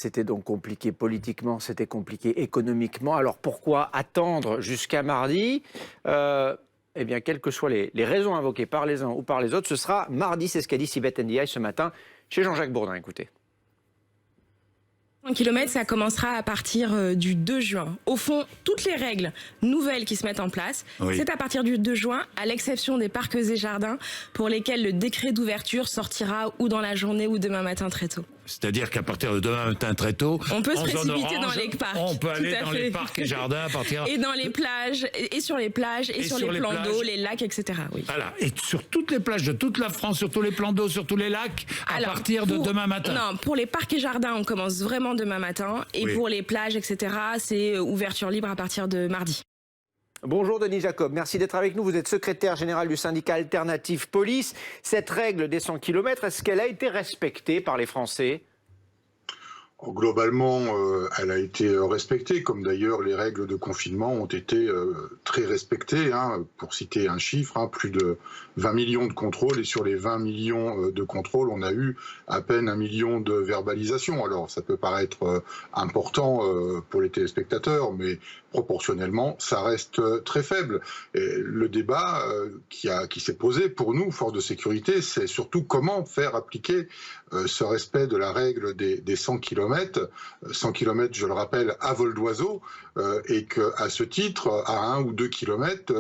C'était donc compliqué politiquement, c'était compliqué économiquement. Alors pourquoi attendre jusqu'à mardi? Eh bien, quelles que soient les raisons invoquées par les uns ou par les autres, ce sera mardi, c'est ce qu'a dit Sibeth Ndiaye ce matin chez Jean-Jacques Bourdin. Écoutez. 100 km, ça commencera à partir du 2 juin. Au fond, toutes les règles nouvelles qui se mettent en place, c'est à partir du 2 juin, à l'exception des parcs et jardins, pour lesquels le décret d'ouverture sortira ou dans la journée ou demain matin très tôt. C'est-à-dire qu'à partir de demain matin très tôt, on peut se précipiter dans les parcs. On peut aller dans les parcs et jardins à partir... Et dans les plages, et sur les plages, et sur les plans d'eau, les lacs, etc. Oui. Voilà, et sur toutes les plages de toute la France, sur tous les plans d'eau, sur tous les lacs, à partir de demain matin. Non, pour les parcs et jardins, on commence vraiment demain matin. Et pour les plages, etc., c'est ouverture libre à partir de mardi. Bonjour Denis Jacob, merci d'être avec nous. Vous êtes secrétaire général du syndicat Alternative Police. Cette règle des 100 km, est-ce qu'elle a été respectée par les Français ? Globalement, elle a été respectée, comme d'ailleurs les règles de confinement ont été très respectées. Pour citer un chiffre, plus de 20 millions de contrôles, et sur les 20 millions de contrôles, on a eu à peine 1 million de verbalisations. Alors ça peut paraître important pour les téléspectateurs, mais proportionnellement, ça reste très faible. Et le débat qui s'est posé pour nous, forces de sécurité, c'est surtout comment faire appliquer ce respect de la règle des 100 km. 100 km, je le rappelle, à vol d'oiseau, et qu'à ce titre, à 1 ou 2 km,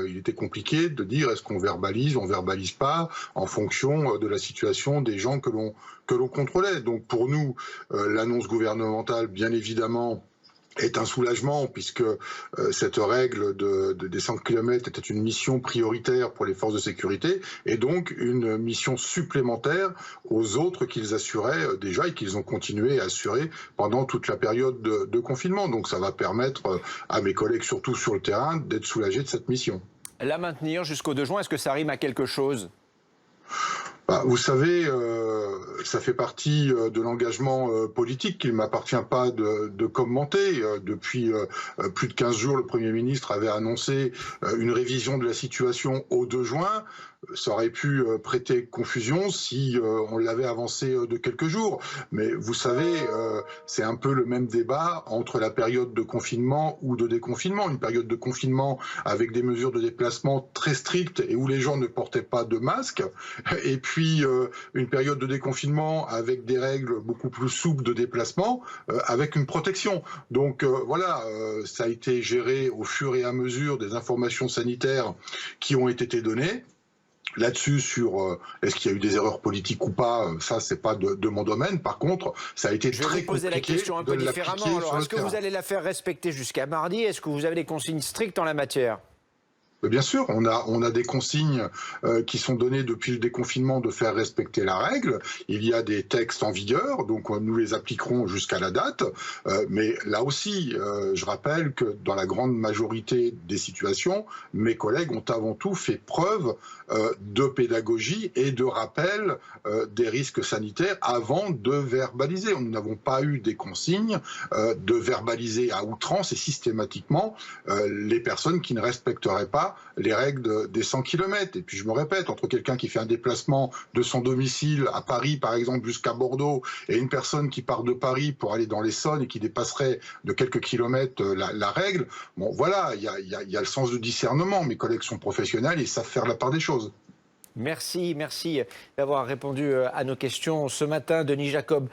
il était compliqué de dire est-ce qu'on verbalise, on verbalise pas, en fonction de la situation des gens que l'on contrôlait. Donc pour nous, l'annonce gouvernementale, bien évidemment, est un soulagement, puisque cette règle des 100 km était une mission prioritaire pour les forces de sécurité, et donc une mission supplémentaire aux autres qu'ils assuraient déjà et qu'ils ont continué à assurer pendant toute la période de confinement. Donc ça va permettre à mes collègues, surtout sur le terrain, d'être soulagés de cette mission. La maintenir jusqu'au 2 juin, est-ce que ça rime à quelque chose ? Vous savez, ça fait partie de l'engagement politique qu'il ne m'appartient pas de commenter. Depuis plus de 15 jours, le Premier ministre avait annoncé une révision de la situation au 2 juin. Ça aurait pu prêter confusion si on l'avait avancé de quelques jours. Mais vous savez, c'est un peu le même débat entre la période de confinement ou de déconfinement. Une période de confinement avec des mesures de déplacement très strictes et où les gens ne portaient pas de masque. Et puis une période de déconfinement avec des règles beaucoup plus souples de déplacement, avec une protection. Donc voilà, ça a été géré au fur et à mesure des informations sanitaires qui ont été données. Là-dessus, sur est-ce qu'il y a eu des erreurs politiques ou pas, ça c'est pas de mon domaine. Par contre, ça a été très compliqué. Je vais vous poser la question un peu différemment. Alors, est-ce que vous allez la faire respecter jusqu'à mardi? Est-ce que vous avez des consignes strictes en la matière? Bien sûr, on a des consignes qui sont données depuis le déconfinement de faire respecter la règle. Il y a des textes en vigueur, donc nous les appliquerons jusqu'à la date. Mais là aussi, je rappelle que dans la grande majorité des situations, mes collègues ont avant tout fait preuve de pédagogie et de rappel des risques sanitaires avant de verbaliser. Nous n'avons pas eu des consignes de verbaliser à outrance et systématiquement les personnes qui ne respecteraient pas les règles des 100 km. Et puis je me répète, entre quelqu'un qui fait un déplacement de son domicile à Paris, par exemple, jusqu'à Bordeaux, et une personne qui part de Paris pour aller dans l'Essonne et qui dépasserait de quelques kilomètres la règle, bon voilà, il y a le sens de discernement. Mes collègues sont professionnels et ils savent faire la part des choses. Merci d'avoir répondu à nos questions ce matin, Denis Jacob.